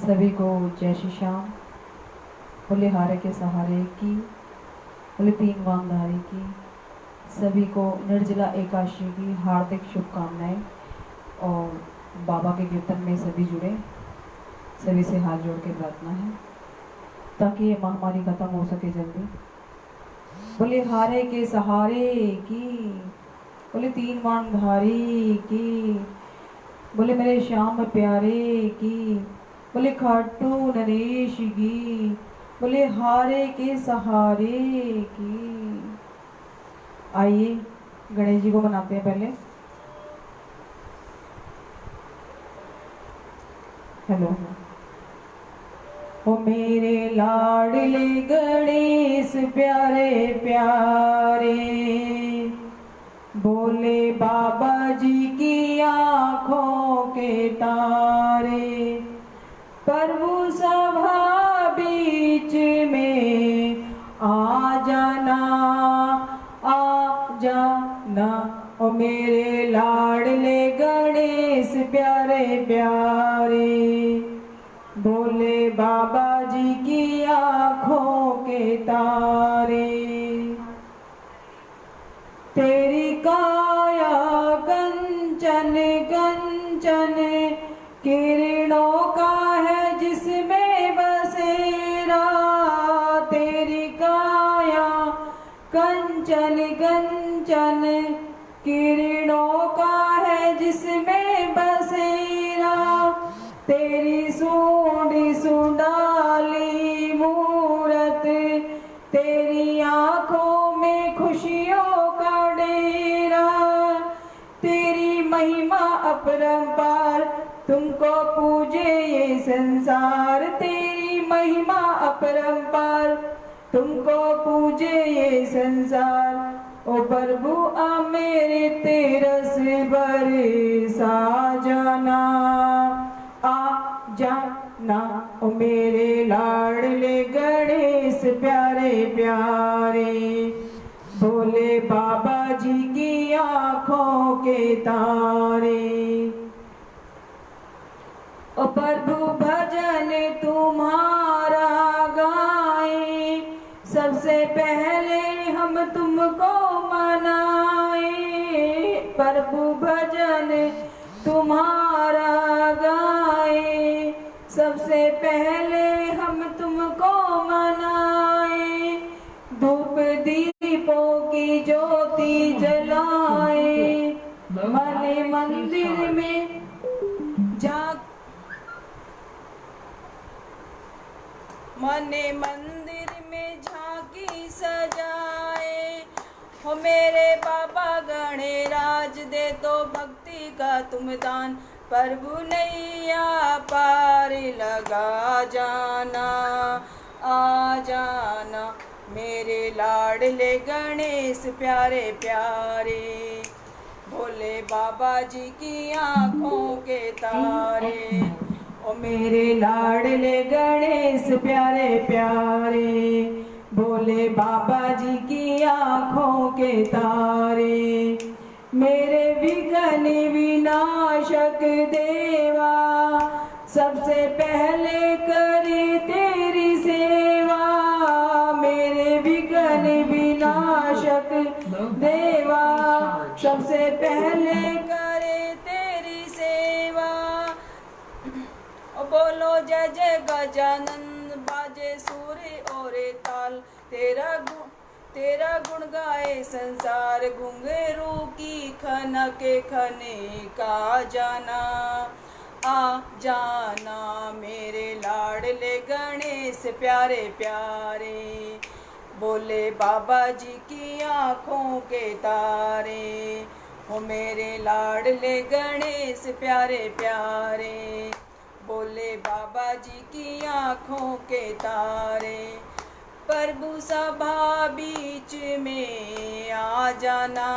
सभी को जय श्री श्याम। बोले हारे के सहारे की, बोले तीन वामधारी की, सभी को निर्जला एकादशी की हार्दिक शुभकामनाएं। और बाबा के कीर्तन में सभी जुड़े, सभी से हाथ जोड़ के प्रार्थना है ताकि ये महामारी खत्म हो सके जल्दी। बोले हारे के सहारे की, बोले तीन वामधारी की, बोले मेरे श्याम प्यारे की, बोले खाटू नरेश की, बोले हारे के सहारे की। आइए गणेश जी को मनाते हैं पहले। हेलो। ओ मेरे लाडले गणेश प्यारे प्यारे, बोले बाबा जी की आँखों के तारे, प्रभु सभा बीच में आ जाना, आ जाना। ओ मेरे लाडले गणेश प्यारे प्यारे, बोले बाबा जी की आँखों के तारे। तेरी काया कंचन कंचन, किरणों का है जिसमें बसेरा। तेरी काया कंचन कंचन, किरणों का है जिसमें बसेरा। तेरी सूंडी सुंडाली मूरत, तेरी आँखों में खुशियों का डेरा। तेरी महिमा अपरंपार, तुमको पूजे ये संसार। तेरी महिमा अपरंपार, तुमको पूजे ये संसार। ओ प्रभु आ मेरे तेरस बरसा जाना, आ जाना। ओ मेरे लाडले गणेश प्यारे प्यारे, बोले बाबा जी की आँखों के तारे। ओ प्रभु भजन तुम्हारा गाए, सबसे पहले हम तुमको मनाए। प्रभु भजन तुम्हारा गाए, सबसे पहले हम तुमको मनाए। धूप दीपों की ज्योति जलाए, मन मंदिर में मने मंदिर में झांकी सजाए। हो मेरे बाबा गणेराज, दे दो भक्ति का तुम दान। प्रभु नैया पार लगा जाना, आ जाना। मेरे लाडले गणेश प्यारे प्यारे, भोले बाबा जी की आँखों के तारे। ओ मेरे लाडले गणेश प्यारे प्यारे, भोले बाबा जी की आँखों के तारे। मेरे विघ्न विनाशक देवा, सबसे पहले करे तेरी सेवा। मेरे विघ्न विनाशक देवा, सबसे पहले करे तेरी सेवा। बोलो जय जय गजानन, बाजे सूर्य और ताल। तेरा गुण गाए संसार, घुंघरू की खनके खने का जाना, आ जाना। मेरे लाडले गणेश प्यारे प्यारे, बोले बाबा जी की आँखों के तारे। हो मेरे लाडले गणेश प्यारे प्यारे, बोले बाबा जी की आँखों के तारे। प्रभु सभा बीच में आ जाना,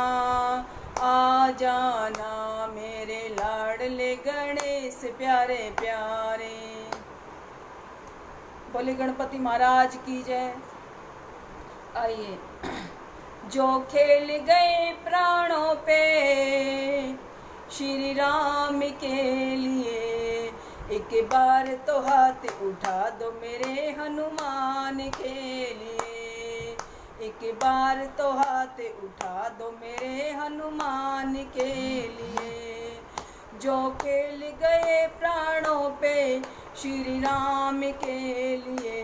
आ जाना। मेरे लाडले गणेश प्यारे प्यारे, बोले गणपति महाराज की जय। आइए। जो खेल गए प्राणों पे श्री राम के लिए, एक बार तो हाथ उठा दो मेरे हनुमान के लिए, एक बार तो हाथ उठा दो मेरे हनुमान के लिए, जो खेल गए प्राणों पे श्री राम के लिए।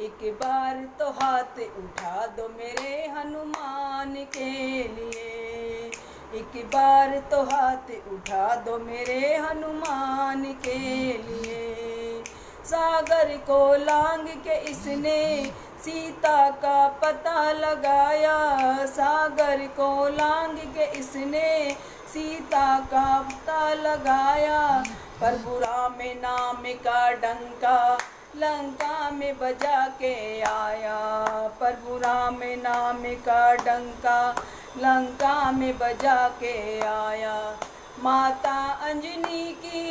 एक बार तो हाथ उठा दो मेरे हनुमान के लिए, एक बार तो हाथ उठा दो मेरे हनुमान के लिए। सागर को लांग के इसने सीता का पता लगाया, सागर को लांग के इसने सीता का पता लगाया। प्रभु राम नाम का डंका लंका में बजा के आया, प्रभु राम नाम का डंका लंका में बजा के आया। माता अंजनी की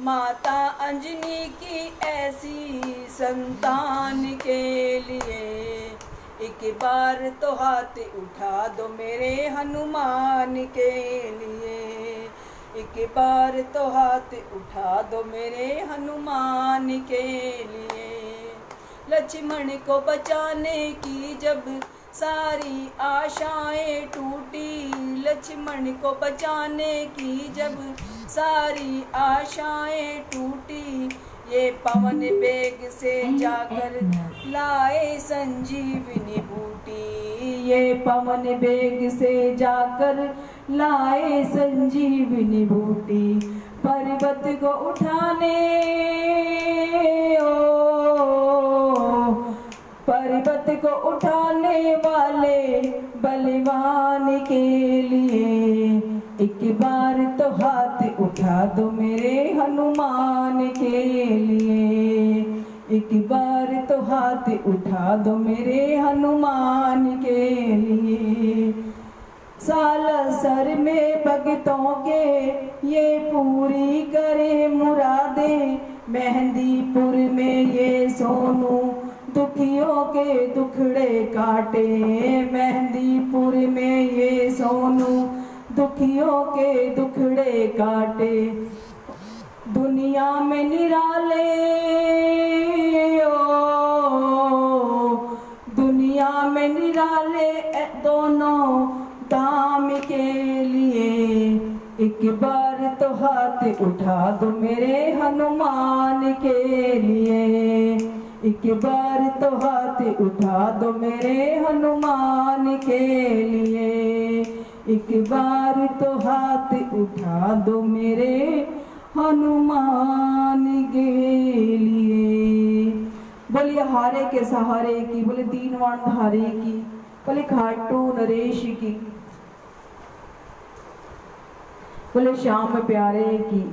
माता अंजनी की ऐसी संतान के लिए, एक बार तो हाथ उठा दो मेरे हनुमान के लिए, एक बार तो हाथ उठा दो मेरे हनुमान के लिए। लक्ष्मण को बचाने की जब सारी आशाएं टूटी, लक्ष्मण को बचाने की जब सारी आशाएं टूटी, ये पवन बेग से जाकर लाए संजीवनी बूटी, ये पवन बेग से जाकर लाए संजीवनी बूटी। पर्वत को उठाने पर्वत को उठाने वाले बलवान के लिए, एक बार तो हाथ उठा दो मेरे हनुमान के लिए, एक बार तो हाथ उठा दो मेरे हनुमान के लिए। सालासर में भक्तों के ये पूरी करे मुरादें, मेहंदीपुर में ये सोनू दुखियों के दुखड़े काटे, मेहंदीपुर में ये सोनू दुखियों के दुखड़े काटे। दुनिया में निराले दुनिया में निराले दोनों धाम के लिए, एक बार तो हाथ उठा दो मेरे हनुमान के लिए, एक बार तो हाथ उठा दो मेरे हनुमान के लिए, एक बार तो हाथ उठा दो मेरे हनुमान के लिए। बोलिए हारे के सहारे की, बोले दीनवान धारे की, बोले खाटू नरेश की, बोले श्याम प्यारे की।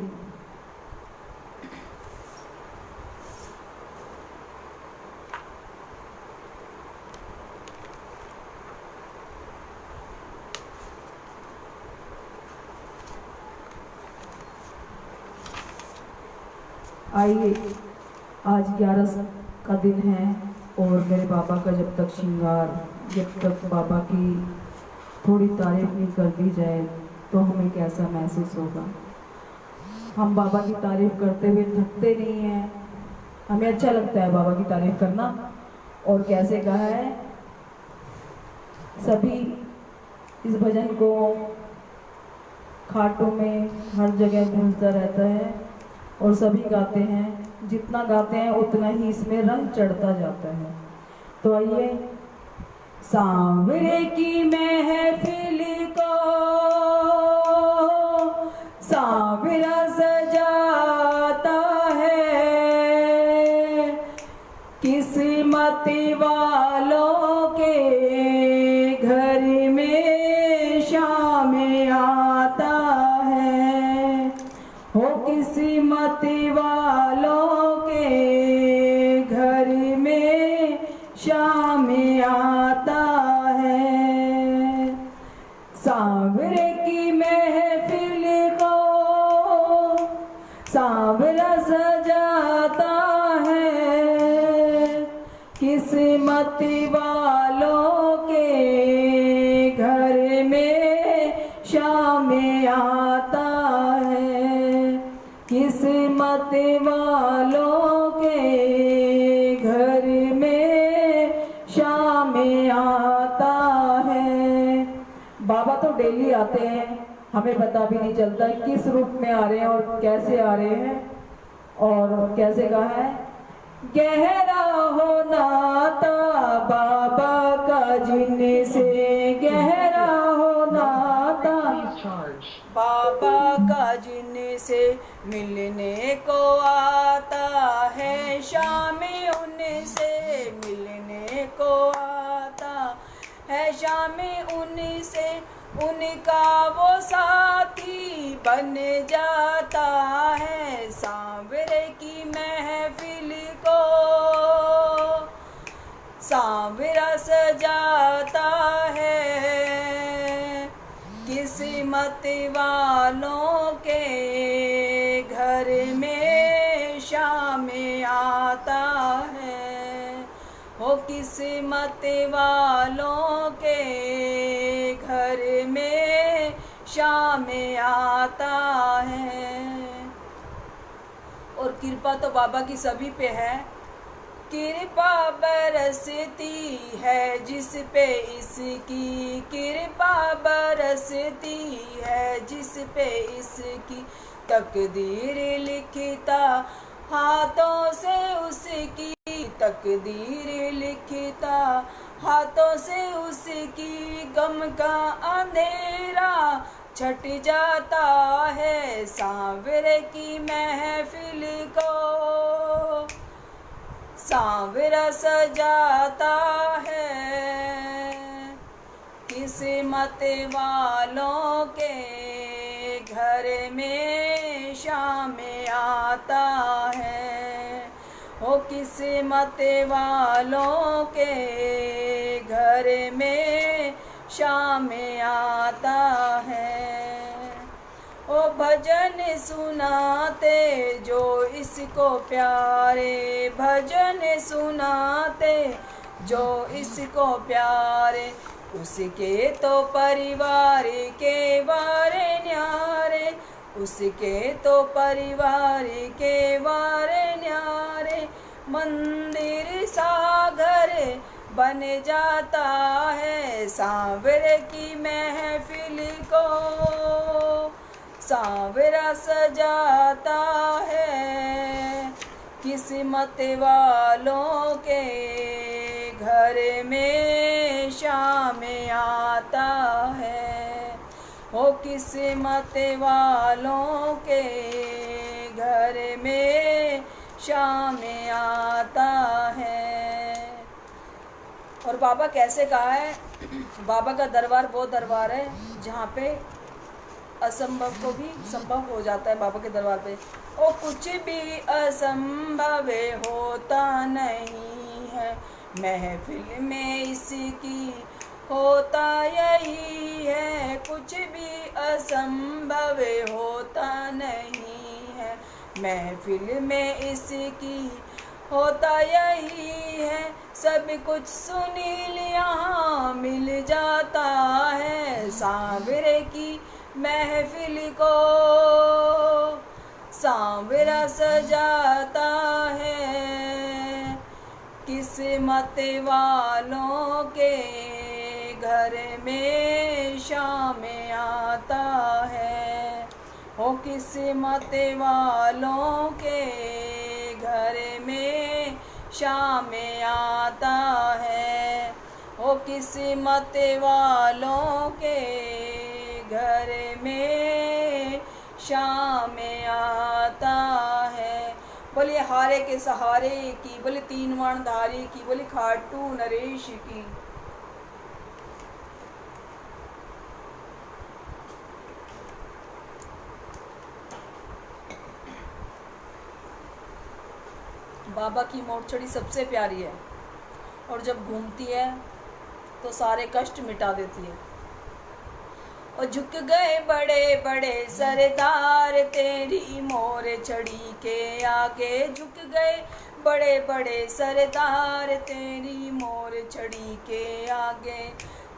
आइए, आज 11 का दिन है और मेरे बाबा का जब तक श्रृंगार, जब तक बाबा की थोड़ी तारीफ नहीं कर दी जाए तो हमें कैसा महसूस होगा। हम बाबा की तारीफ करते हुए थकते नहीं हैं, हमें अच्छा लगता है बाबा की तारीफ करना। और कैसे कहा है, सभी इस भजन को खाटों में हर जगह गूंजता रहता है और सभी गाते हैं, जितना गाते हैं उतना ही इसमें रंग चढ़ता जाता है। तो आइए, सांवरे की महफिल को सांवरा सजाता है, किस्मत वालों के घर में शाम आता है, हो किस्मत वालों के घर में शाम आता है। सांवरे की महफिल को सांवरा सजाता है, किस्मत वालों के घर में शाम वालों के घर में शाम आता है। बाबा तो डेली आते हैं, हमें पता भी नहीं चलता किस रूप में आ रहे हैं और कैसे आ रहे हैं। और कैसे कहा है, गहरा हो नाता बाबा का जिनसे, गहरा हो नाता बाबा का जिनसे मिलने को आता है, शाम उनसे मिलने को आता है, शाम उनसे उनका वो साथी बन जाता है। सांवरे की महफिल को सांवरा सजाता है, किस्मत वालों के घर में शाम आता है। हो किस्मत वालों के घर में शाम आता है। और कृपा तो बाबा की सभी पे है, कृपा बरसती है जिस पे इसकी, कृपा बरसती है जिस पे इसकी, तकदीर लिखता हाथों से उसकी, तकदीर लिखता हाथों से उसकी, गम का अंधेरा छट जाता है। सांवरे की महफिल को सांवरा सजाता है, किस्मत वालों के घर में शाम आता है। हो किस्मत वालों के घर में शाम आता है। ओ भजन सुनाते जो इसको प्यारे, भजन सुनाते जो इसको प्यारे, उसके तो परिवार के वारे न्यारे, उसके तो परिवार के वारे न्यारे, मंदिर सा घर बन जाता है। सांवरे की महफिल को सांवरा सजाता है, किस्मत वालों के घर में शाम आता है। हो किस्मत वालों के घर में शाम आता है। और बाबा कैसे कहा है, बाबा का दरबार वो दरबार है जहाँ पे असंभव को भी संभव हो जाता है। बाबा के दरबार पे ओ कुछ भी असंभव होता नहीं है, महफिल में इसकी होता यही है। कुछ भी असंभव होता नहीं है, महफिल में इसकी होता यही है। सब कुछ सुनील यहाँ मिल जाता है। सांवरे की महफिल को सांवरा सजाता है, किस्मत वालों के घर में शाम आता है। हो किस्मत वालों के घर में शाम आता है। हो किस्मत वालों के घर में शाम आता है। बोले हारे के सहारे की, बोले तीन वर्णधारी की, बोले खाटू नरेश की। बाबा की मोटछड़ी सबसे प्यारी है और जब घूमती है तो सारे कष्ट मिटा देती है। और झुक गए बड़े बड़े सरदार तेरी मोर छड़ी के आगे, झुक गए बड़े बड़े सरदार तेरी मोर छड़ी के आगे,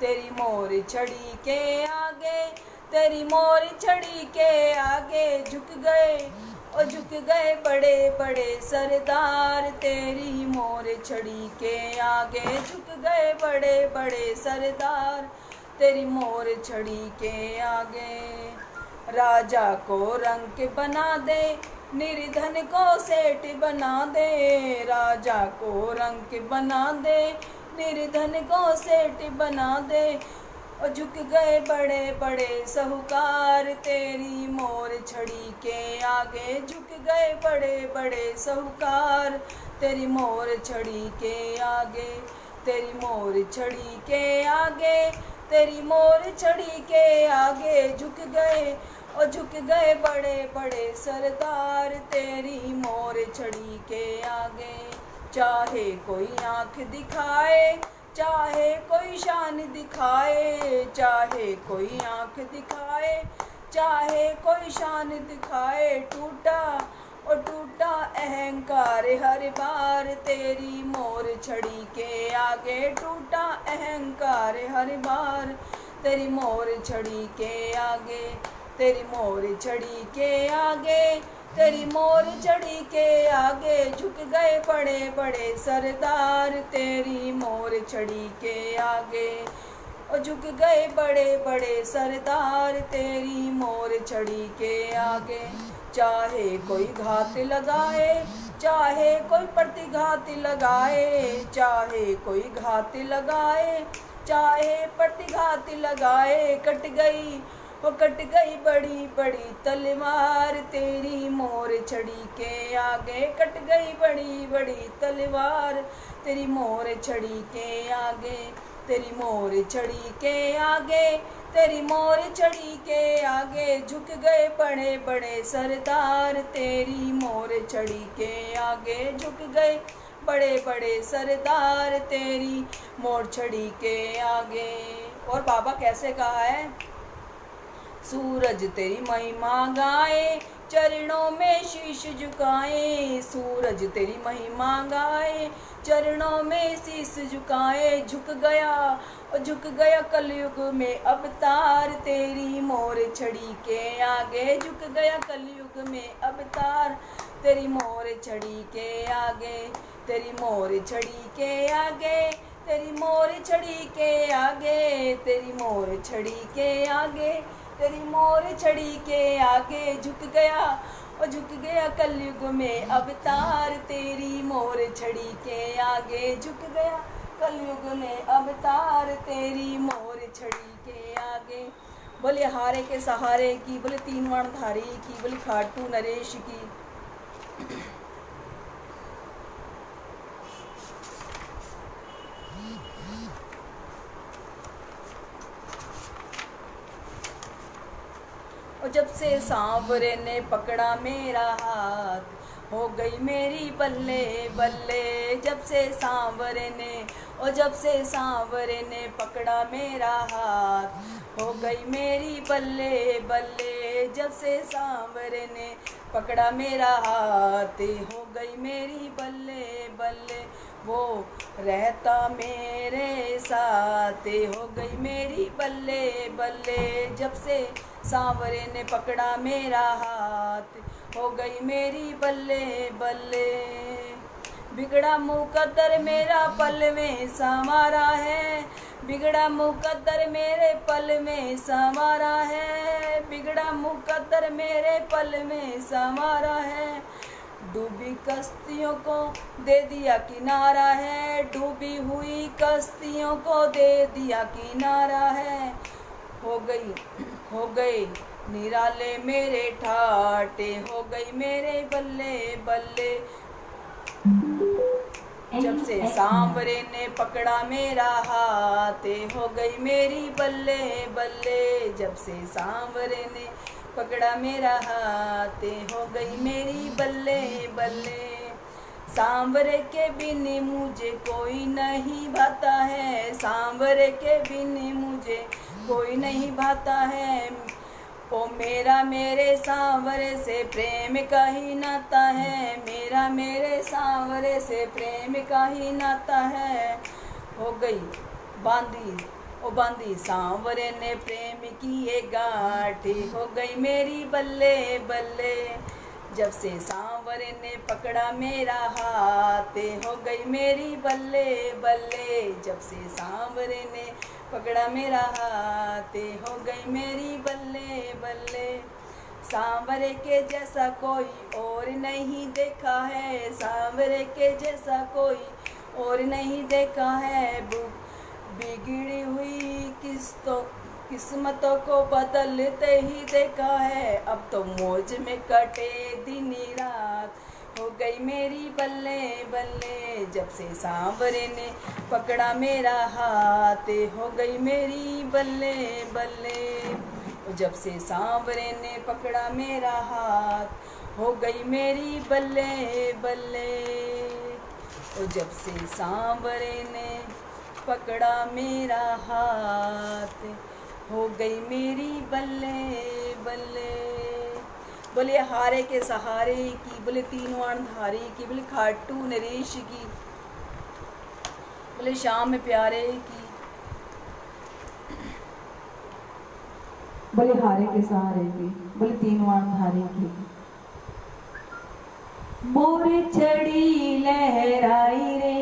तेरी मोर छड़ी के आगे, तेरी मोर छड़ी के आगे झुक गए ओ झुक गए बड़े बड़े सरदार तेरी मोर छड़ी के आगे, झुक गए बड़े बड़े सरदार तेरी मोर छड़ी के आगे। राजा को रंक बना दे, निर्धन को सेठ बना दे, राजा को रंक बना दे, निर्धन को सेठ बना दे। और झुक गए बड़े बड़े साहूकार तेरी मोर छड़ी के आगे, झुक गए बड़े बड़े साहूकार तेरी मोर छड़ी के आगे, तेरी मोर छड़ी के आगे, तेरी मोर छड़ी के आगे झुक गए। और झुक गए बड़े बड़े सरदार तेरी मोर छड़ी के आगे। चाहे कोई आँख दिखाए, चाहे कोई शान दिखाए, चाहे कोई आँख दिखाए, चाहे कोई शान दिखाए, टूटा और टूटा अहंकार हर बार तेरी मोर छड़ी के आगे, टूटा अहंकार हर बार तेरी मोर छड़ी के आगे, तेरी मोर छड़ी के आगे, तेरी मोर छड़ी के आगे झुक गए बड़े बड़े सरदार तेरी मोर छड़ी के आगे। और झुक गए बड़े बड़े सरदार तेरी मोर छड़ी के आगे। चाहे कोई घात लगाए, चाहे कोई प्रतिघात लगाए, चाहे कोई घात लगाए, चाहे प्रतिघात लगाए, कट गई वो कट गई बड़ी बड़ी तलवार तेरी मोर छड़ी के आगे, कट गई बड़ी बड़ी तलवार तेरी मोर छड़ी के आगे, तेरी मोर छड़ी के आगे, तेरी मोर छड़ी के आगे झुक गए बड़े बड़े सरदार तेरी मोर छड़ी के आगे, झुक गए बड़े बड़े सरदार तेरी मोर छड़ी के आगे। और बाबा कैसे कहा है? सूरज तेरी महिमा गाए, चरणों में शीश झुकाए, सूरज तेरी महिमा गाए, चरणों में शीश झुकाए, झुक गया कलयुग में अवतार तेरी मोर छड़ी के आगे, झुक गया कलयुग में अवतार तेरी मोर छड़ी के आगे, तेरी मोर छड़ी के आगे, तेरी मोर छड़ी के आगे, तेरी मोर छड़ी के आगे, तेरी मोर छड़ी के आगे झुक गया कलयुग में अवतार तेरी मोर छड़ी के आगे, झुक गया कलयुग में अवतार तेरी मोर छड़ी के आगे। बोले हारे के सहारे की, बोले तीन वर्णधारी की, बोले खाटू नरेश की। और जब से सांवरे ने पकड़ा मेरा हाथ, हो गई मेरी बल्ले बल्ले। जब से सांवरे ने, और जब से सांवरे ने पकड़ा मेरा हाथ, हो गई मेरी बल्ले बल्ले। जब से सांवरे ने पकड़ा मेरा हाथ, हो गई मेरी बल्ले बल्ले। वो रहता मेरे साथ, हो गई मेरी बल्ले बल्ले। जब से सांवरे ने पकड़ा मेरा हाथ, हो गई मेरी बल्ले बल्ले। बिगड़ा मुकद्दर मेरा पल में संवारा है, बिगड़ा मुकद्दर मेरे पल में संवारा है, बिगड़ा मुकद्दर मेरे पल में संवारा है। डूबी कश्तियों को दे दिया किनारा है, डूबी हुई कश्तियों को दे दिया किनारा है। हो गए निराले मेरे ठाटे, हो गई मेरे बल्ले बल्ले। जब से सांवरे ने पकड़ा मेरा हाथ, हो गई मेरी बल्ले बल्ले। जब से सांवरे ने पकड़ा मेरा हाथ, हो गई मेरी बल्ले बल्ले। सांवरे के बिन मुझे कोई नहीं भाता है, सांवरे के बिन मुझे कोई नहीं भाता है। ओ मेरा मेरे सांवरे से प्रेम का ही नाता है, मेरा मेरे सांवरे से प्रेम का ही नाता है। हो गई बांधी सांवरे ने प्रेम की ये गांठ, हो गई मेरी बल्ले बल्ले। जब से सांवरे ने पकड़ा मेरा हाथ हो गई मेरी बल्ले बल्ले। जब से सांवरे ने पकड़ा मेरा हाथ हो गई मेरी बल्ले बल्ले। सांवरे के जैसा कोई और नहीं देखा है, सांवरे के जैसा कोई और नहीं देखा है। बिगड़ी हुई किस्मतों को बदलते ही देखा है। अब तो मौज में कटे दिन रात हो गई मेरी बल्ले बल्ले। जब से सांवरे ने पकड़ा मेरा हाथ हो गई मेरी बल्ले बल्ले। जब से सांवरे ने पकड़ा मेरा हाथ हो गई मेरी बल्ले बल्ले। जब से सांवरे ने पकड़ा मेरा हाथ हो गई मेरी बल्ले बल्ले। बोले हारे के सहारे की, बोले तीनों धारी की, बोले खाटू नरेश की, बोले शाम में प्यारे की। बोले हारे के सहारे की, बोले तीनों धारी की। मोर छड़ी लहराई रे,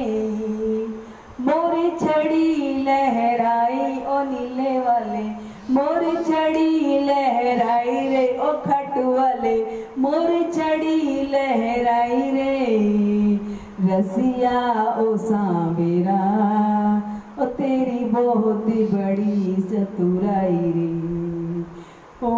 मोर छड़ी लहराई ओ नीले वाले, मोर छड़ी लहराई रे ओ खट वाले, मोर छड़ी लहराई रे। रसिया ओ सांबेरा ओ तेरी बहुत बड़ी चतुराई रे। ओ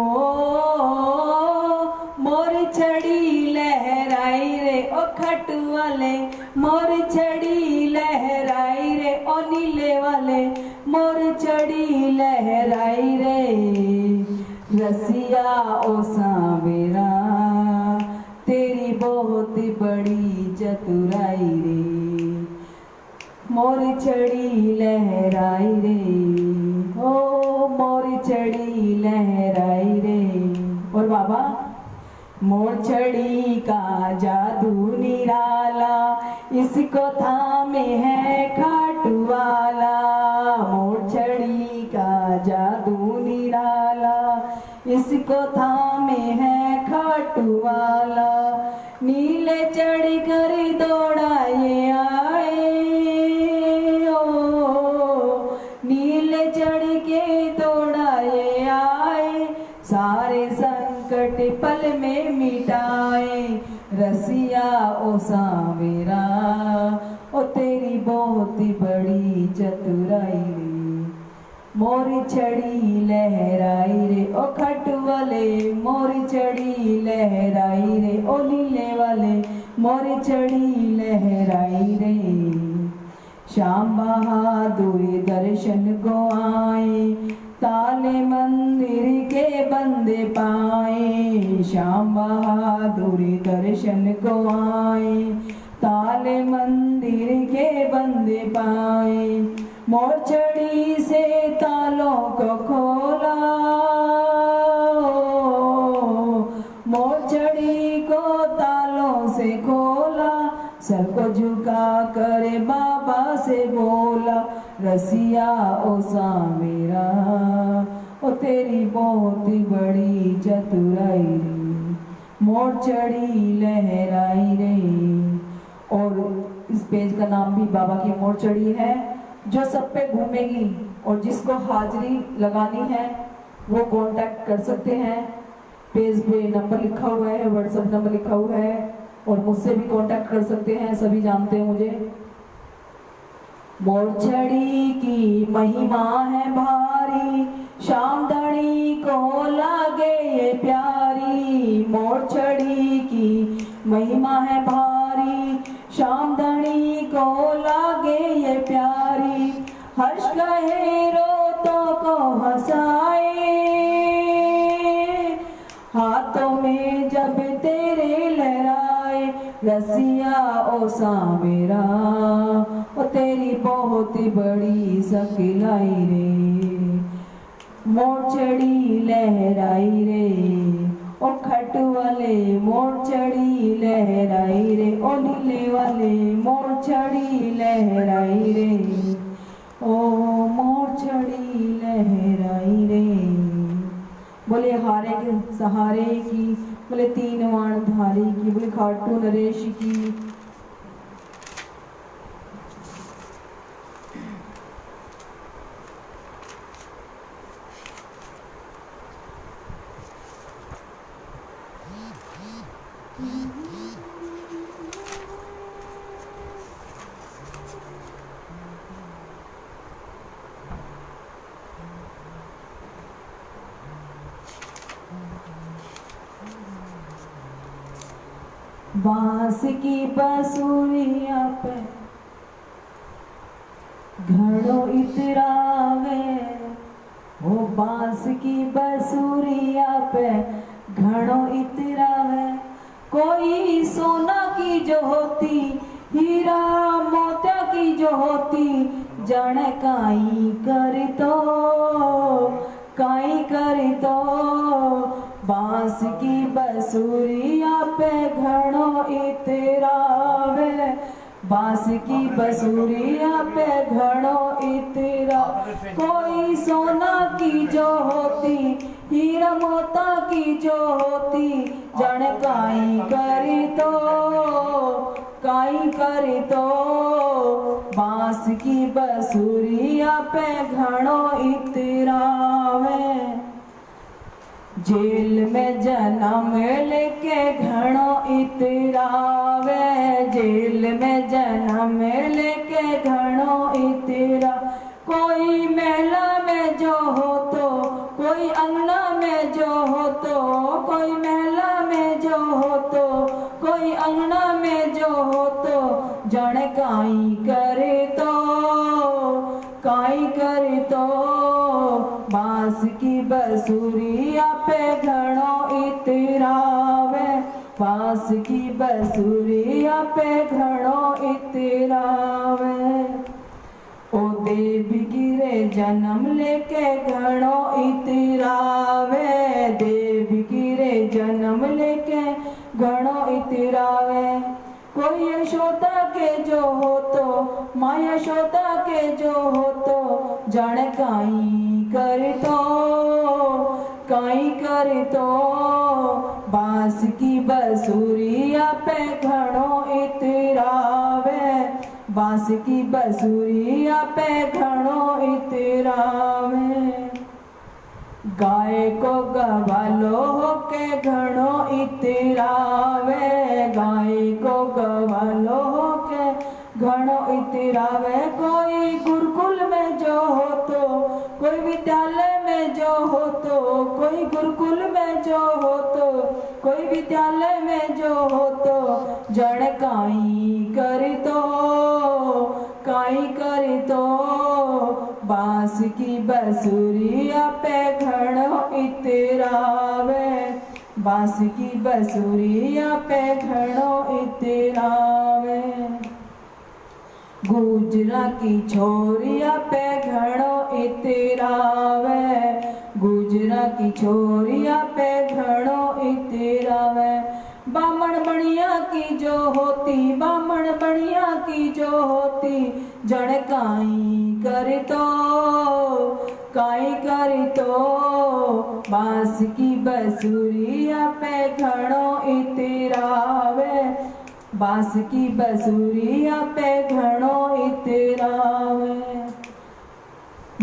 मोर छड़ी लहराई रे ओ खट वाले, मोर छड़ी लहराई रे ओ नीले वाले, मोर छड़ी लहराई रे। रसिया ओ सांवेरा तेरी बहुत बड़ी चतुराई रे। मोर छड़ी लहराई रे, ओ मोर छड़ी लहराई रे। और बाबा मोर छड़ी का जादू निराला, इसको थामे है खाटू वाला। मोर छड़ी का जादू निराला, इसको थामे है खाटू वाला। नीले चढ़ कर दौड़ाए आए, ओ नीले चढ़ के दौड़ाए आए, सारे संकट पल में मिटाए। रसिया ओ सांवेरा ओ तेरी बहुत बड़ी चतुराई रे। मोर छड़ी लहराई रे ओ खट वाले, मोर छड़ी लहराई रे ओ नीले वाले, मोर छड़ी लहराई रे। श्याम बहादुर दर्शन को आए, ताले मंदिर के बंदे पाए। श्याम बहादुर दर्शन को आए, ताले मंदिर के बंदे पाए। मोर छड़ी से तालों को खोला, मोर छड़ी को तालों से खोला। सर को झुका कर बाबा से बोला, रसिया ओ सांवेरा ओ तेरी बहुत बड़ी चतुराई रे। मोर छड़ी लहराई रे। और इस पेज का नाम भी बाबा की मोर छड़ी है, जो सब पे घूमेगी। और जिसको हाजिरी लगानी है वो कांटेक्ट कर सकते हैं। पेज पे नंबर लिखा हुआ है, व्हाट्सएप नंबर लिखा हुआ है, और मुझसे भी कांटेक्ट कर सकते हैं, सभी जानते हैं मुझे। मोर छड़ी की महिमा है भारी, श्याम धनी को लागे ये प्यारी। मोर छड़ी की महिमा है भारी, श्याम धनी को लागे ये प्यारी। हर्ष कहे रोतों को हंसाए, हाथों में जब तेरे लहराए। रसिया ओ सांवेरा ओ तेरी बहुत बड़ी सकलाई रे। मोर छड़ी लहराई रे ओ खट वाले, मोर छड़ी लहराई रे ओ नीले वाले, मोर छड़ी लहराई रे। ओ मोर छड़ी लहराई रे। बोले हारे के सहारे की, बोले तीन वाण धारी की, बोले खाटू नरेश की। बांस की बांसुरिया पे घड़ो इतरावे, वो बांस की बांसुरिया पे घड़ो इतरावे। कोई सोना की जो होती, हीरा मोतिया की जो होती, जाने काई कर तो काई कर तो। बांस की बांसुरिया पे घड़ो इतरावे, बांस की बांसुरिया पे घड़ो इतरा। कोई सोना की जो होती, हीरा मोता की जो होती, जन काई करी तो काई करी तो। बांस की बांसुरिया पे घड़ो इतरावे, जेल में जन्म लेके घड़ो इतरावे, जेल में जन्म लेके घड़ो इतरा। कोई महला में जो हो तो, कोई अंगना में जो हो तो, कोई महला में जो हो तो, कोई अंगना में जो हो तो, जन काई करे तो काई करे तो। बांस की बांसुरिया पे घड़ो इतरावे, बांस की बांसुरिया पे घड़ो इतरावे। ओ देव गिरे जन्म लेके घड़ो इतरावे, देव गिरे जन्म लेके घड़ो इतरावे। कोई यशोदा के जो हो तो, माँ यशोदा के जो हो तो, जाने काई कर तो काई कर तो। बांस की बांसुरिया पे घड़ो इतरावे, बांस की बांसुरिया पे घड़ो इतरावे। गाय को गवालो होके घड़ो इतरावे, गाय को गवालो होके घड़ो इतरावे। कोई गुरुकुल में जो हो तो, कोई विद्यालय में जो हो तो, कोई गुरुकुल में जो हो तो, कोई विद्यालय में जो हो तो, जन काई कर तो काई कर तो। बांस की बांसुरिया पे घड़ो इतरावे, बांस की बांसुरिया पे घड़ो इतरावे। गुजरा की छोरिया पे घड़ो इतरावे, गुजरा की छोरिया पे घड़ो इतरावे। बामण बनिया की जो होती, बामण बनिया की जो होती, जन काई कर तो काई कर तो। बांस की बांसुरिया पे घड़ो इतरावे, बांस की बांसुरिया पे घड़ो इतरावे।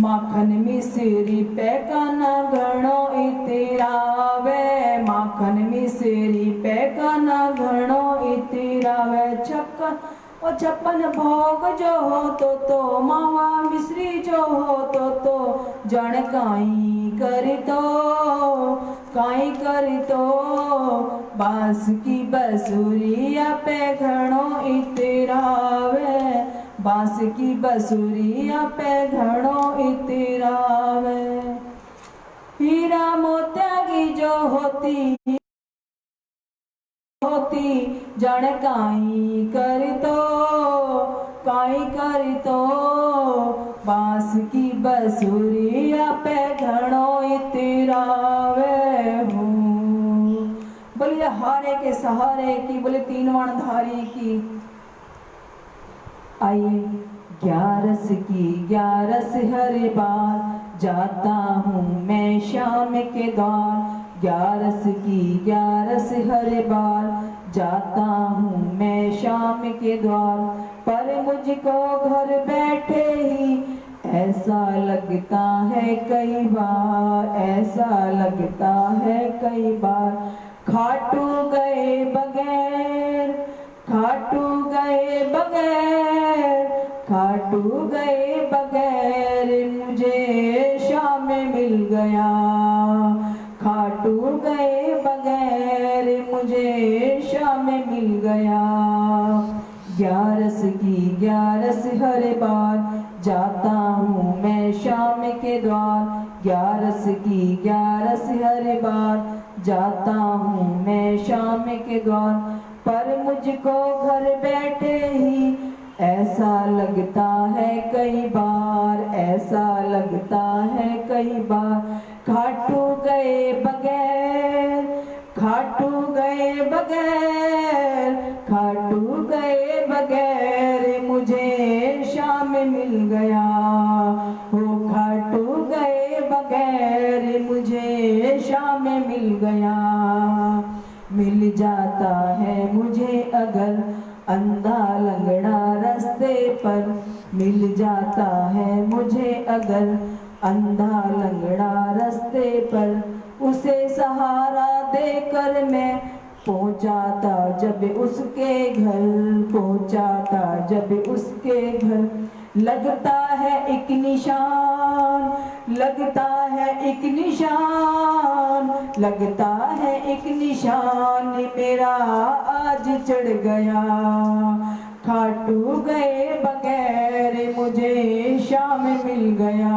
माखन मिश्री पे काना घड़ो इतरावे, माखन मिश्री पे काना घड़ो इतरावे। छप्पन भोग जो हो तो मावा मिश्री जो हो तो जन काई कर तो काई कर तो। बांस की बांसुरिया पे घड़ो इतरावे, बांस की बांसुरिया पे घड़ो इतरावे। हीरा मोतिया की जो होती जन काई कर तो काई कर तो। बांस की बांसुरिया पे घड़ो इतरावे हूँ। बोलिए हारे के सहारे की, बोले तीन वाण धारी की। आइए 11 की 11 हर बार जाता हूँ मैं शाम के द्वार, ग्यारस की ग्यारस हर बार जाता हूँ मैं शाम के द्वार, पर मुझको घर बैठे ही ऐसा लगता है कई बार, ऐसा लगता है कई बार, खाटू गए बगैर, खाटू गए बगैर, खाटू गए बगैर मुझे शाम मिल गया, खाटू गए बगैर मुझे शाम मिल गया। ग्यारस की ग्यारस हर बार जाता हूँ मैं शाम के द्वार, ग्यारस की ग्यारस हर बार जाता हूँ मैं शाम के द्वार, पर मुझको घर बैठे ही ऐसा लगता है कई बार, ऐसा लगता है कई बार, खाटू गए बगैर, खाटू गए बगैर, खाटू गए बगैर मुझे शाम मिल गया, हो खाटू गए बगैर मुझे शाम मिल गया। मिल जाता है मुझे अगर अंधा लंगड़ा रास्ते पर, मिल जाता है मुझे अगर अंधा लंगड़ा रास्ते पर, उसे सहारा देकर मैं पहुंचाता जब उसके घर, पहुंचाता जब उसके घर, लगता है एक निशान, लगता है एक निशान, लगता है एक निशान मेरा आज चढ़ गया, खाटू गए बगैर मुझे शाम मिल गया,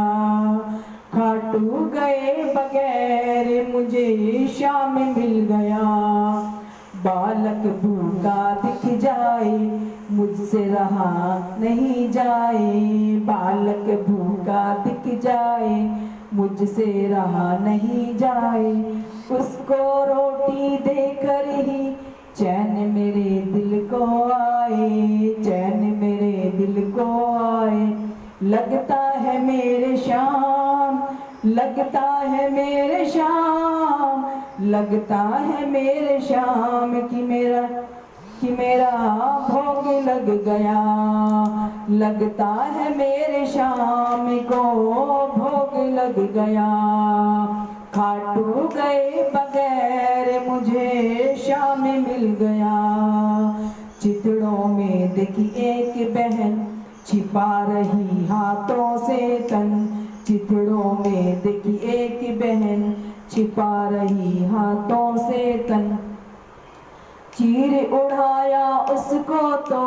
खाटू गए बगैर मुझे शाम मिल गया। बालक भूखा दिख जाए मुझसे रहा नहीं जाए, बालक भूखा दिख जाए मुझसे रहा नहीं जाए, उसको रोटी देकर ही चैन मेरे दिल को आए, चैन मेरे दिल को आए, लगता है मेरे शाम, लगता है मेरे शाम, लगता है मेरे शाम कि मेरा भोग लग गया, लगता है मेरे शाम को भोग लग गया, खाटू गए बगैर मुझे शाम मिल गया। चितड़ों में देखी एक बहन छिपा रही हाथों से तन, चितड़ों में देखी एक बहन छिपा रही हाथों से तन, चीर उड़ाया उसको तो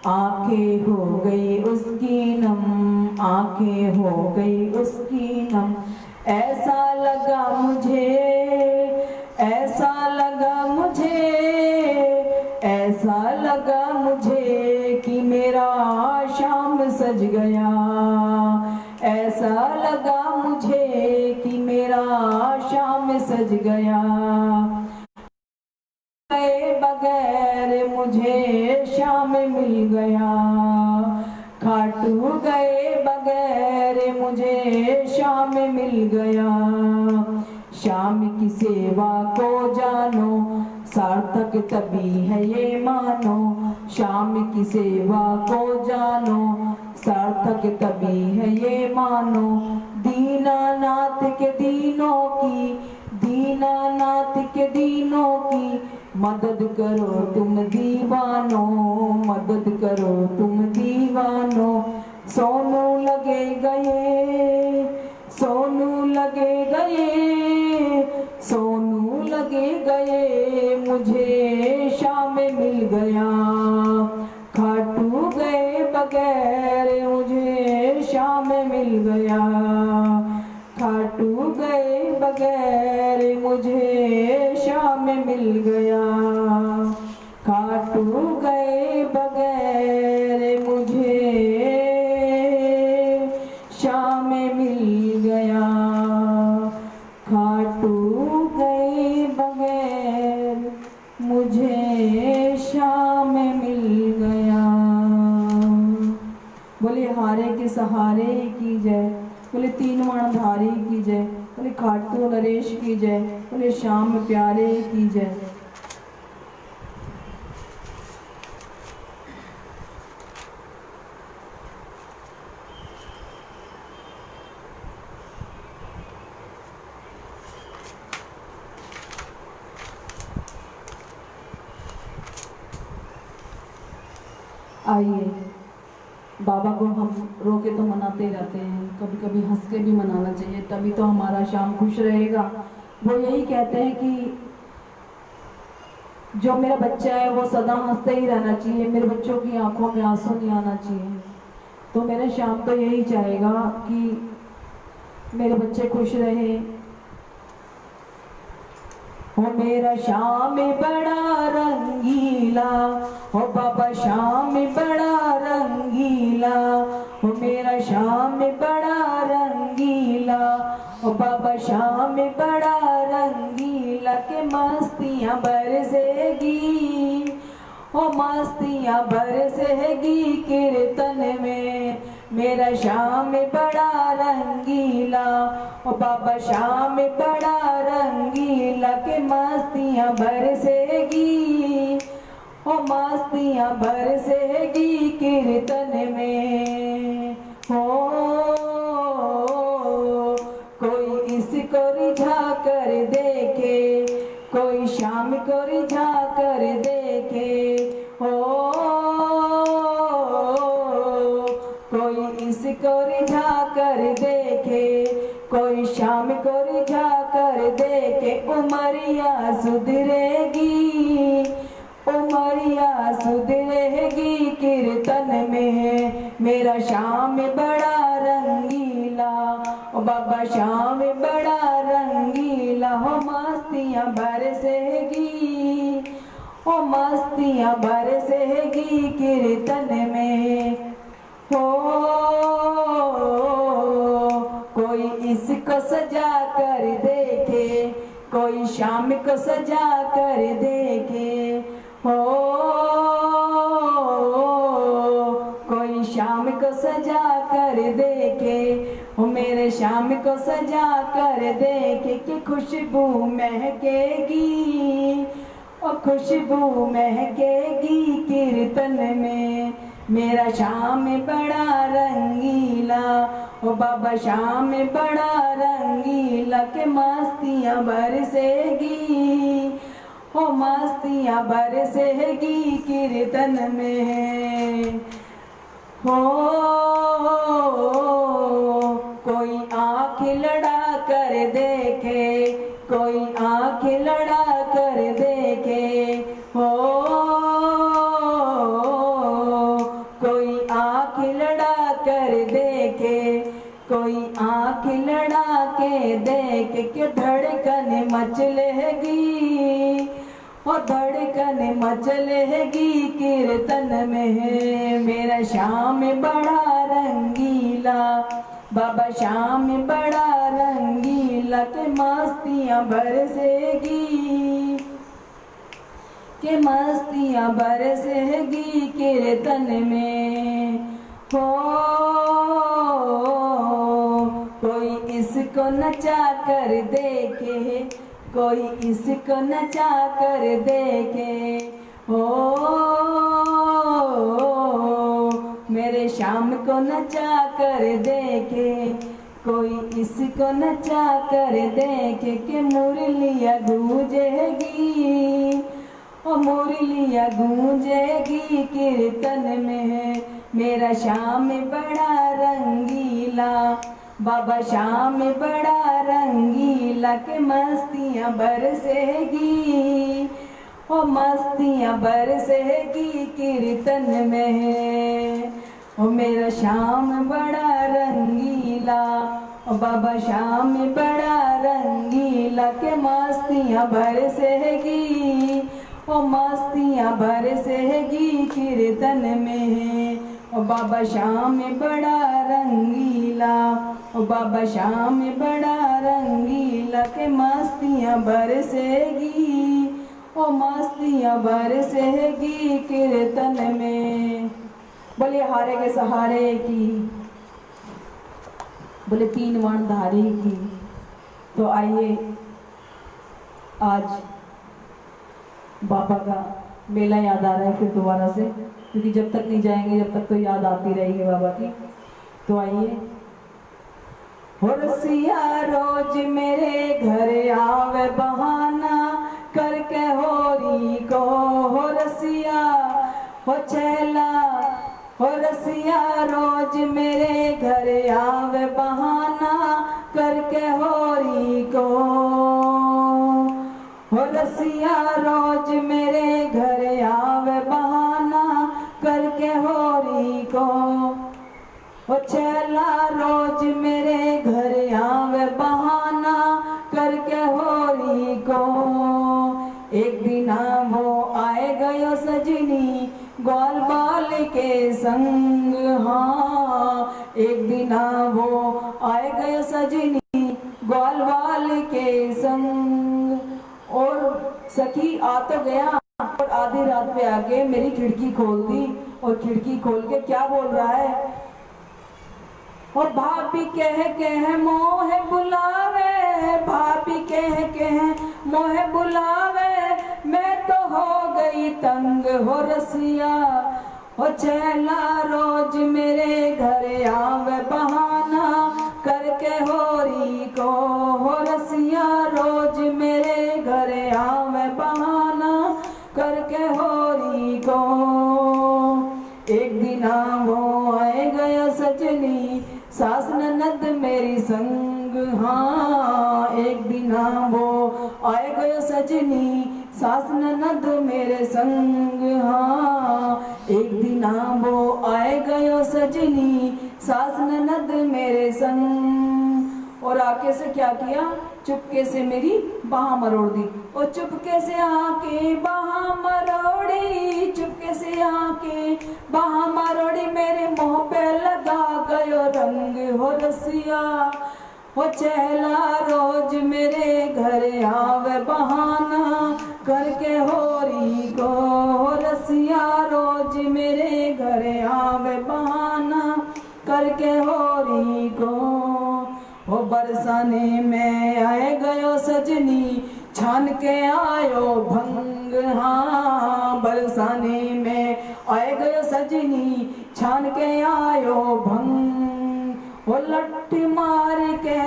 आंखें हो गई उसकी नम, आंखें हो गई उसकी नम, ऐसा लगा मुझे, ऐसा लगा मुझे, ऐसा लगा मुझे कि मेरा शाम सज गया, ऐसा लगा मुझे कि मेरा शाम सज गया, गए बगैर मुझे शाम मिल गया, खाटू गए बगैर मुझे शाम मिल गया। शाम की सेवा को जानो सार्थक तभी है ये मानो, शाम की सेवा को जानो सार्थक तभी है ये मानो, दीनानाथ के दीनों की, दीनानाथ के दीनों की मदद करो तुम दीवानो, मदद करो तुम दीवानो, सोनू लगे गए, सोनू लगे गए, सोनू लगे गए मुझे शाम मिल गया, खाटू गए बगैर मुझे शाम मिल गया, खाटू गए बगैर मुझे शाम मिल गया, खाटू गए बगैर मुझे शाम मिल गया, खाटू गए बगैर मुझे शाम मिल गया। बोले हारे के सहारे की जय, बोले तीन माण धारी की जय। बोले खाटू नरेश की जय, बोले श्याम प्यारे की जय। आइए, बाबा को हम रो के तो मनाते ही रहते हैं, कभी कभी हंस के भी मनाना चाहिए, तभी तो हमारा श्याम खुश रहेगा। वो यही कहते हैं कि जो मेरा बच्चा है वो सदा हंसते ही रहना चाहिए, मेरे बच्चों की आंखों में आंसू नहीं आना चाहिए। तो मेरा श्याम तो यही चाहेगा कि मेरे बच्चे खुश रहे। हो मेरा श्याम बड़ा रंगीला, हो बाबा श्याम बड़ा रंगीला, हो मेरा श्याम बड़ा रंगीला, हो बाबा श्याम बड़ा रंगीला, के मस्तियाँ बरसेगी, हो मस्तियाँ बरसेगी कीर्तन में, मेरा श्याम बड़ा रंगीला, ओ बाबा श्याम बड़ा रंगीला, के मस्तियाँ बरसेगी, ओ मस्तियाँ बरसेगी कीर्तन में। हो कोई इसको रिझा कर देखे, कोई श्याम को रिझा कर देखे, हो कोई इसको रिझा कर देखे, कोई श्याम को रिझा कर देखे, उमरिया सुधरेगी, उमरिया सुधरेगी कीर्तन में, मेरा श्याम बड़ा रंगीला, ओ बाबा श्याम बड़ा रंगीला, हो मस्तियाँ बरसेगी, ओ मस्तियाँ बरसेगी कीर्तन में। हो कोई इसको सजा कर देखे, कोई शाम को सजा कर देखे, हो कोई शाम को सजा कर देखे, हो मेरे शाम को सजा कर देखे, कि खुशबू महकेगी, ओ खुशबू महकेगी कीर्तन में, मेरा श्याम बड़ा रंगीला, ओ बाबा श्याम बड़ा रंगीला, के मस्तियाँ बरसेगी, ओ मस्तियाँ बरसेगी कीर्तन में। हो कोई आँख लड़ा कर देखे, कोई आँख लड़ा कर देखे, हो कोई आँख लड़ा कर देखे, कोई आँख लड़ा के देखे, के धड़कन मचलेगी, और धड़कन मचलेगी कीर्तन में, मेरा श्याम बड़ा रंगीला, बाबा श्याम बड़ा रंगीला, के मस्तियाँ बरसेगी, के मस्तियाँ बरसेगी कीर्तन में। हो कोई इसको नचा कर देखे, कोई इसको नचा कर देखे, हो मेरे श्याम को नचा कर देखे, कोई इसको नचा कर देखे, कि मुरलिया गूंजेगी, ओ मुरलिया गूंजेगी कीर्तन में, मेरा श्याम बड़ा रंगीला, बाबा श्याम बड़ा रंगीला, के मस्तियाँ बरसेगी, ओ मस्तियाँ बरसेगी कीर्तन में, ओ मेरा श्याम बड़ा रंगीला, ओ बाबा श्याम बड़ा रंगीला, के मस्तियाँ बरसेगी, ओ मस्तियाँ बरसेगी कीर्तन में, ओ बाबा श्याम बड़ा रंगीला, ओ बाबा श्याम बड़ा रंगीला, के मस्तियाँ बरसेगी, ओ मस्तियाँ बरसेगी कीर्तन में। बोले हारे के सहारे की, बोले तीन वर्ण धारी की। तो आइए आज बाबा का मेला याद आ रहा है फिर दोबारा से, क्योंकि जब तक नहीं जाएंगे जब तक तो याद आती रहेगी बाबा की। तो आइए। हो रसिया रोज मेरे घर आवे बहाना करके होरी को, हो रसिया हो छैला, हो रसिया रोज मेरे घर आवे बहाना करके होरी को, हो रसिया रोज मेरे घर आवे बहाना करके होरी को, हो छैला रोज मेरे घर आवे बहाना करके होरी को। एक दिन वो आए गयो सजनी ग्वाल बाल के संग, हाँ एक दिन वो आए गयो सजनी ग्वाल बाल के संग। और सखी आ तो गया और आधी रात पे आके मेरी खिड़की खोल दी, और खिड़की खोल के क्या बोल रहा है, और भाभी कह मोहे बुलावे, भाभी कह मोहे बुलावे, मैं तो हो गई तंग, हो रसिया हो छैला रोज मेरे घर आवे बहाना करके होरी को, हो रसिया रोज मेरे घर आवे बहाना करके होरी को। एक दिन वो आए गया सजनी सास ननद मेरी संग, हाँ एक दिन वो आए गयो सजनी सास ननद मेरे संग, हाँ एक दिन वो आए गयो सजनी सास ननद मेरे संग। और आके से क्या किया, चुपके से मेरी बाह मरोड़ दी, और चुपके से आके बाह मरोड़ी, चुपके से आके बाह मरोड़ी, मेरे मुंह पे लगा गयो रंग, हो रसिया हो छैला रोज मेरे घर आवे बहाना करके होरी को, हो रसिया रोज मेरे घर आवे बहाना करके होरी को। वो बरसाने में आए गयो सजनी छान के आयो भंग, हाँ बरसाने में आए गयो सजनी छान के आयो भंग। वो लट्ठी मार के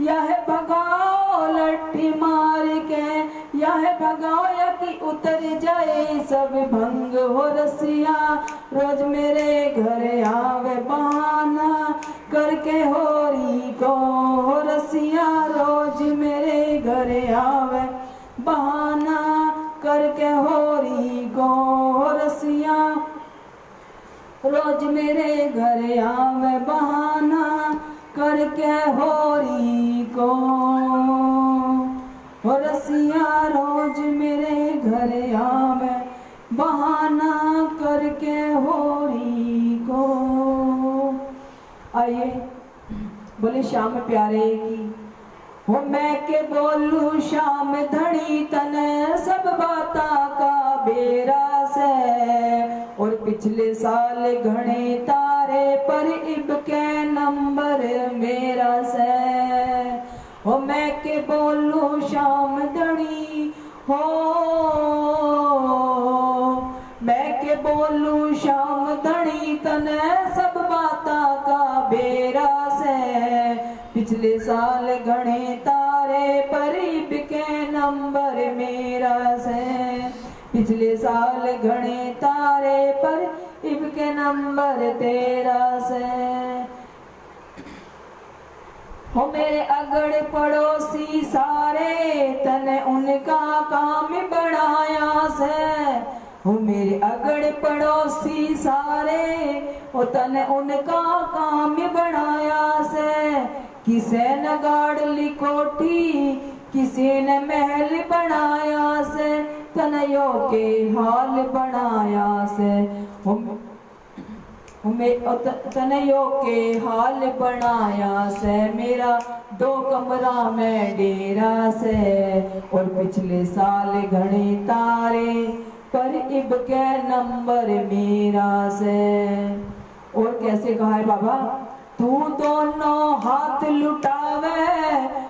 यह भगाओ, लट्ठी मार के यह भगाओ, या कि उतर जाए सब भंग, हो रसिया रोज मेरे घर आवे बहाना करके होरी को, हो रसिया रोज मेरे घर आवे बहाना करके होरी को, हो रसिया रोज मेरे घर आवे बहाना करके होरी को, हो रसिया रोज मेरे घर आवे बहाना करके होरी को। आइए बोले श्याम प्यारे की, हो मैं के बोलू श्याम धनी तने सब बाता का बेरा से, और पिछले साल घणे तारे पर इब के नंबर मेरा से, हो मैं के बोलू श्याम धनी, हो मैं के बोलू श्याम धनी तने सब बाता का बेरा से, पिछले साल घणे तारे पर इब के नंबर मेरा से, पिछले साल घणे तारे पर इब के नंबर तेरा से। हो मेरे अगड़ पड़ोसी सारे तने उनका काम बनाया से, हो मेरे अगड़ पड़ोसी सारे ओ तने उनका काम बनाया से, किसे न गाड़ ली कोठी किसी ने महल बनाया से, तनयों के हाल बनाया से, तनयों के हाल बनाया से, मेरा 2 कमरा में डेरा से, और पिछले साल घणे तारे पर इब के नंबर मेरा से। और कैसे कहा है बाबा, तू दोनों हाथ लुटावे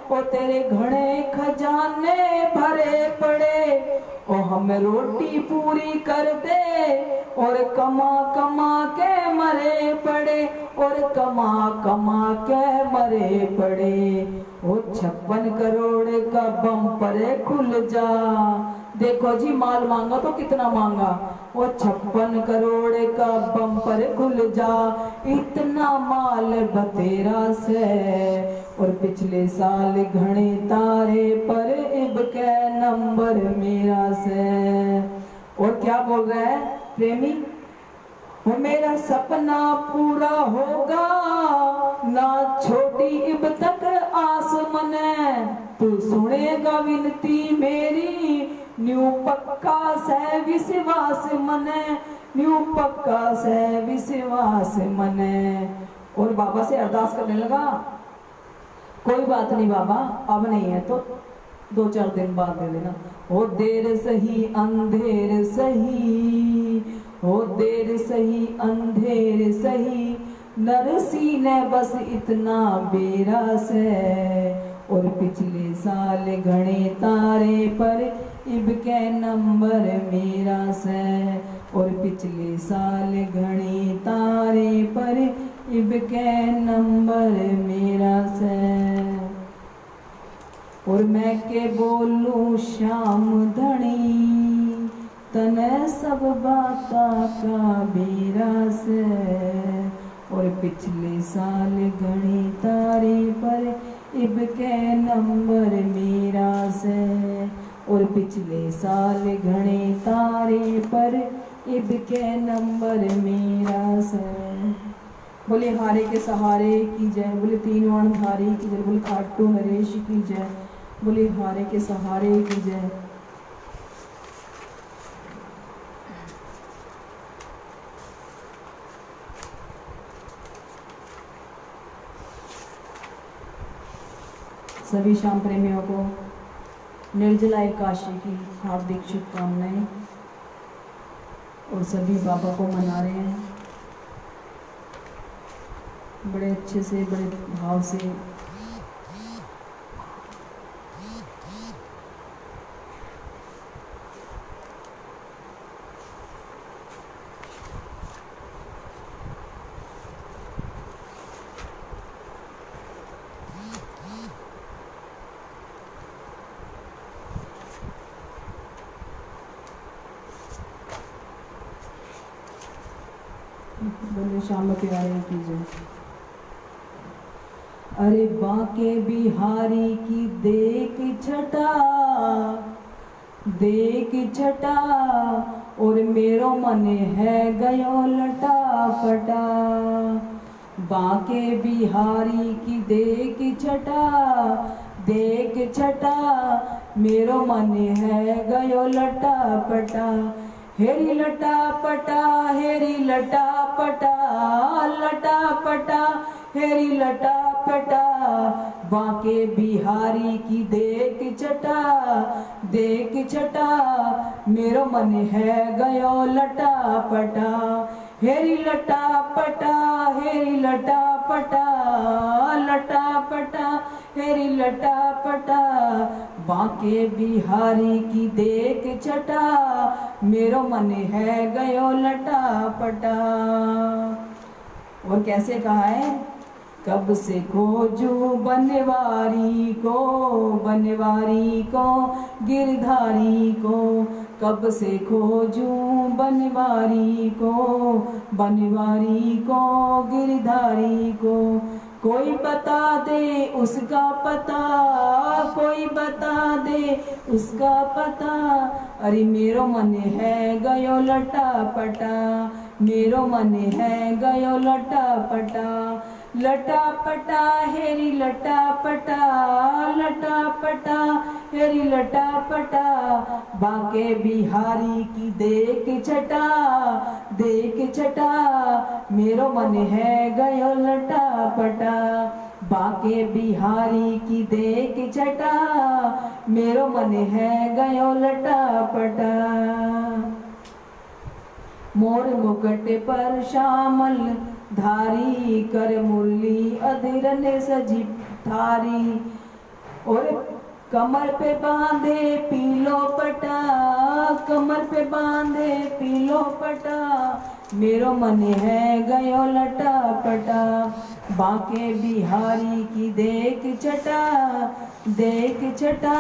ओ तेरे घणे खजाने भरे पड़े, ओ हमें रोटी पूरी कर दे और कमा कमा के मरे पड़े, और कमा कमा के मरे पड़े। ओ 56 करोड़ का बम्पर खुल जा। देखो जी माल मांगा तो कितना मांगा, वो 56 करोड़ का बम्पर खुल जा, इतना माल बतेरा से। और पिछले साल घणे तारे पर इब के नंबर मेरा से। और क्या बोल रहा है प्रेमी, वो मेरा सपना पूरा होगा ना छोटी इब तक आस मने, तू सुनेगा विनती मेरी न्यू पक्का से विश्वास मने, न्यू पक्का से विश्वास मने। और बाबा से अरदास करने लगा, कोई बात नहीं बाबा, अब नहीं है तो 2-4 दिन बाद दे देना। हो देर सही अंधेर सही, हो देर सही अंधेर सही, नरसी ने बस इतना बेरास है। और पिछले साल घणे तारे पर इब के नंबर मेरा से। और पिछले साल घणे तारे पर इब के नंबर मेरा से। और मैं के बोलूं श्याम धनी तने सब बाता का बेरा से। और पिछले साल घणे तारे पर इब के नंबर मेरा से। और पिछले साल घणे तारे पर इब के नंबर मेरा से। बोले हारे के सहारे की जय, बोले 3 वर्णधारी की जय, बोले खाटू नरेश की जय, बोले हारे के सहारे की जय। सभी शाम प्रेमियों को निर्जला एकादशी की हार्दिक शुभकामनाएं। और सभी बाबा को मना रहे हैं बड़े अच्छे से, बड़े भाव से। बोले श्याम प्यारे की जय। अरे बांके बिहारी की देख छटा, देख छटा, और मेरो मन है गयो लटा फटा। बांके बिहारी की देख छटा, देख छटा, मेरो मन है गयो लटा पटा। हेरी लटा पटा, हेरी लटा पटा, लटा पटा, हेरी लटा पटा। बांके बिहारी की देख छटा, देख छटा, मेरो मन है गयो लटा पटा। हेरी लटा पटा, हेरी लटा पटा, लटा पटा, हेरी लटा पटा। बांके बिहारी की देख छटा, मेरो मन है गयो लटा पटा। और कैसे कहा है, कब से खोजू बनवारी को, बनवारी को, गिरधारी को। कब से खोजू बनवारी को, बनवारी को, गिरधारी को। कोई बता दे उसका पता, कोई बता दे उसका पता। अरे मेरो मन है गयो लटा पटा, मेरो मन है गयो लटा पटा। लटा पटा, हेरी लटा पटा, लटा पटा, हेरी लटा पटा। बांके बिहारी की देख छटा, देख छटा, मेरो मन है गयो लटा पटा। बांके बिहारी की देख छटा, मेरो मन है गयो लटा पटा। मोर मुकुट पर श्यामल धारी, कर मुरली अधीर ने सजी थारी। और कमर पे बांधे पीलो पटा, कमर पे बांधे पीलो पटा, मेरो मन है गयो लटा पटा। बांके बिहारी की देख छटा, देख छटा,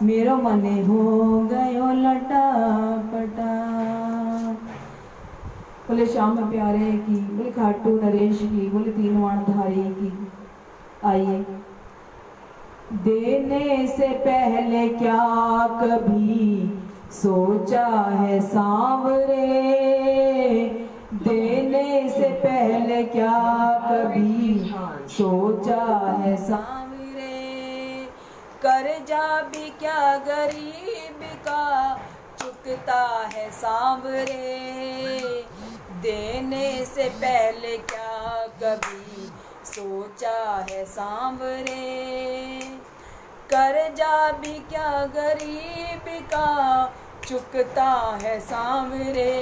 मेरो मन हो गयो लटा पटा। बोले श्याम प्यारे की, बोले खाटू नरेश की, बोले तीन वाणधारी की। आइए। देने से पहले क्या कभी सोचा है सांवरे, देने से पहले क्या कभी सोचा है सांवरे। कर्जा भी क्या गरीब का चुकता है सांवरे, देने से पहले क्या कभी सोचा है सांवरे। कर्जा भी क्या गरीब का चुकता है सांवरे,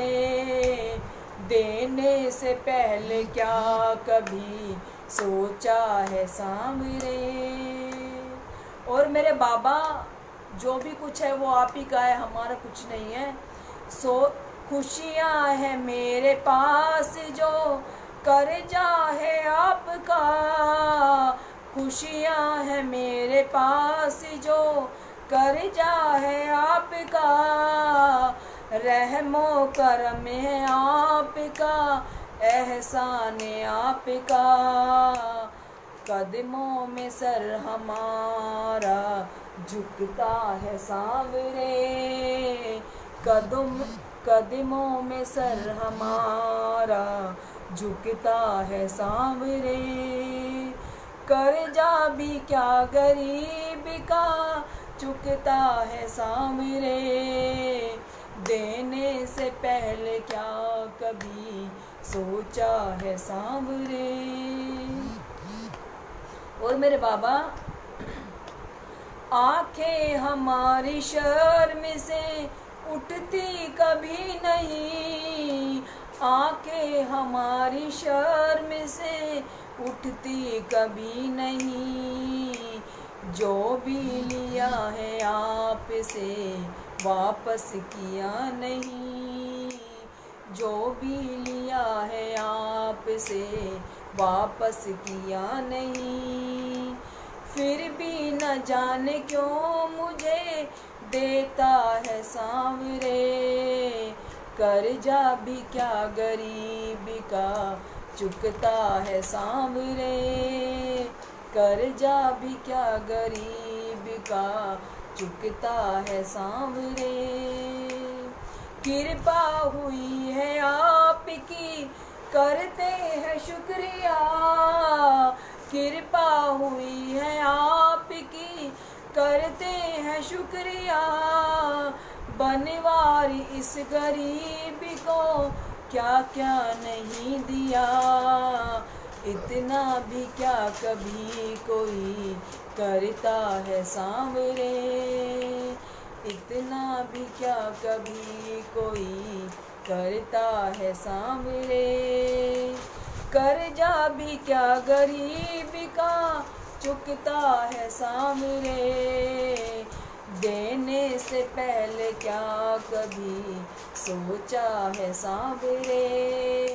देने से पहले क्या कभी सोचा है सांवरे। और मेरे बाबा जो भी कुछ है वो आप ही का है, हमारा कुछ नहीं है। सो खुशियाँ है मेरे पास जो कर्जा है आपका, खुशियाँ है मेरे पास जो कर्जा है आपका। रहमो करम है आपका, एहसान आपका। कदमों में सर हमारा झुकता है सांवरे, कदमों में सर हमारा झुकता है सांवरे। कर्जा भी क्या गरीब का चुकता है सांवरे, देने से पहले क्या कभी सोचा है सांवरे। और मेरे बाबा आंखें हमारी शर्म से उठती कभी नहीं, आंखें हमारी शर्म से उठती कभी नहीं। जो भी लिया है आपसे वापस किया नहीं, जो भी लिया है आपसे वापस किया नहीं। फिर भी न जाने क्यों मुझे देता है सांवरे, कर्जा भी क्या गरीब का चुकता है सांवरे। कर्जा भी क्या गरीब का चुकता है सांवरे। कृपा हुई है आपकी करते हैं शुक्रिया, कृपा हुई है आपकी करते हैं शुक्रिया। बनवारी इस गरीब को क्या क्या नहीं दिया, इतना भी क्या कभी कोई करता है सांवरे, इतना भी क्या कभी कोई करता है सांवरे। कर्जा भी क्या गरीब का चुकता है सांवरे, देने से पहले क्या कभी सोचा है सांवरे,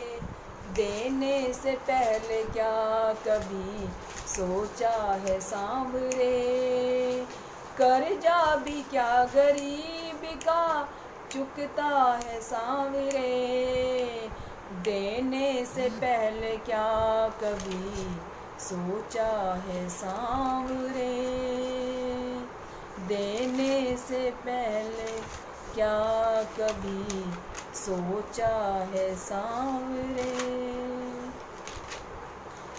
देने से पहले क्या कभी सोचा है सांवरे। कर्जा भी क्या गरीब का चुकता है सांवरे, देने से पहले क्या कभी सोचा है सांवरे, देने से पहले क्या कभी सोचा है सांवरे।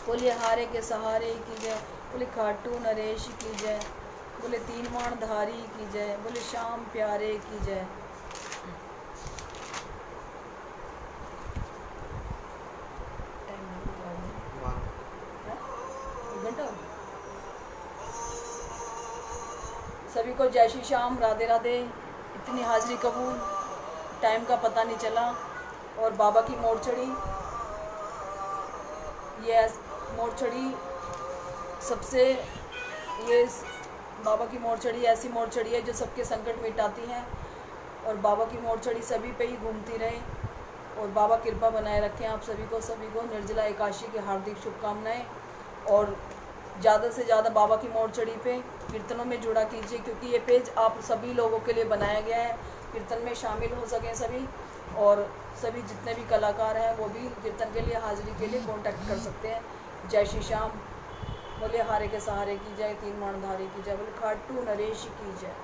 बोले हारे के सहारे की जय, बोले खाटू नरेश की जय, बोले तीन माणधारी की जय, बोले श्याम प्यारे की जय। सभी को जय श्री श्याम, राधे राधे। इतनी हाजिरी कबूल, टाइम का पता नहीं चला। और बाबा की मोरचड़ी, ये मोरचड़ी सबसे, ये बाबा की मोरचड़ी ऐसी मोरचड़ी है जो सबके संकट मिटाती है। और बाबा की मोरचड़ी सभी पे ही घूमती रहे और बाबा कृपा बनाए रखें आप सभी को निर्जला एकादशी की हार्दिक शुभकामनाएं। और ज़्यादा से ज़्यादा बाबा की मोरचड़ी पे कीर्तनों में जुड़ा कीजिए, क्योंकि ये पेज आप सभी लोगों के लिए बनाया गया है, कीर्तन में शामिल हो सकें सभी। और सभी जितने भी कलाकार हैं वो भी कीर्तन के लिए, हाजिरी के लिए कॉन्टैक्ट कर सकते हैं। जय श्री श्याम। बोले हारे के सहारे की जय, तीन माणधारी की जय, बोले खाटू नरेश की जय।